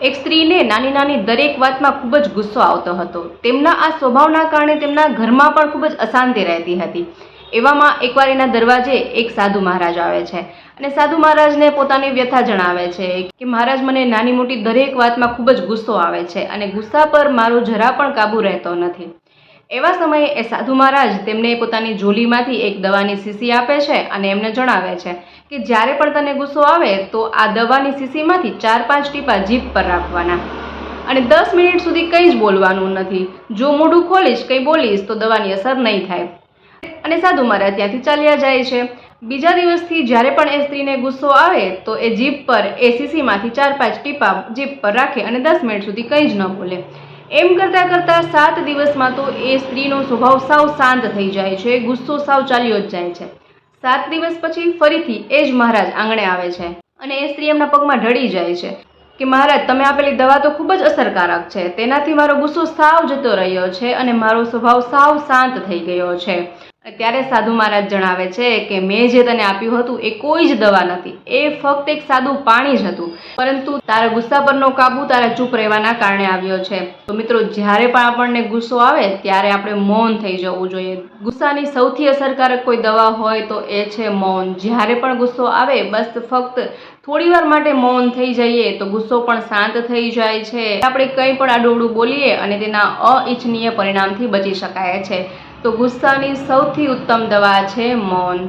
એક સ્ત્રીને નાની નાની દરેક વાતમાં ખૂબ જ ગુસ્સો આવતો હતો. તેમના આ સ્વભાવના કારણે તેમના ઘરમાં પણ ખૂબ જ અશાંતિ રહેતી હતી. એવામાં એકવાર એના દરવાજે એક સાધુ મહારાજ આવે છે અને સાધુ મહારાજને પોતાની વ્યથા જણાવે છે કે મહારાજ, મને નાની મોટી દરેક વાતમાં ખૂબ જ ગુસ્સો આવે છે અને ગુસ્સા પર મારો જરા પણ કાબુ રહેતો નથી. એવા સમયે એ સાધુ મહારાજ તેમને પોતાની ઝોલીમાંથી એક દવાની શીશી આપે છે અને એમને જણાવે છે કે જ્યારે પણ તને ગુસ્સો આવે તો આ દવાની શીશીમાંથી 4-5 ટીપા જીભ પર રાખવાના અને 10 મિનિટ સુધી કંઈ જ બોલવાનું નથી. જો મોઢું ખોલીશ, કંઈ બોલીશ તો દવાની અસર નહીં થાય. અને સાધુ મહારાજ ત્યાંથી ચાલ્યા જાય છે. બીજા દિવસથી જ્યારે પણ એ સ્ત્રીને ગુસ્સો આવે તો એ જીભ પર એ શીશીમાંથી 4-5 ટીપા જીભ પર રાખે અને 10 મિનિટ સુધી કંઈ જ ન બોલે. એમ કરતાં કરતાં 7 દિવસમાં તો એ સ્ત્રીનો સ્વભાવ સાવ શાંત થઈ જાય છે. ગુસ્સો સાવ ચાલ્યો જ જાય છે. 7 દિવસ પછી ફરીથી એ જ મહારાજ આંગણે આવે છે અને એ સ્ત્રી એમના પગમાં ઢળી જાય છે કે મહારાજ, તમે આપેલી દવા તો ખૂબ જ અસરકારક છે. તેનાથી મારો ગુસ્સો સાવ જતો રહ્યો છે અને મારો સ્વભાવ સાવ શાંત થઈ ગયો છે. ત્યારે સાધુ મહારાજ જણાવે છે કે મેં જે તને આપ્યું હતું એ કોઈ જ દવા નથી. એ ફક્ત એક સાદું પાણી જ હતું, પરંતુ તારા ગુસ્સા પરનો કાબુ તારા ચૂપ રહેવાના કારણે આવ્યો છે. તો મિત્રો, જ્યારે પણ આપણને ગુસ્સો આવે ત્યારે આપણે મૌન થઈ જવું જોઈએ. ગુસ્સાની સૌથી અસરકારક કોઈ દવા હોય તો એ છે મૌન. જ્યારે પણ ગુસ્સો આવે બસ ફક્ત થોડી વાર માટે મૌન થઈ જઈએ તો ગુસ્સો પણ શાંત થઈ જાય છે. આપણે કંઈ પણ આડું બોલીએ અને તેના અનિચ્છનીય પરિણામથી બચી શકાય છે. તો ગુસ્સાની સૌથી ઉત્તમ દવા છે મૌન.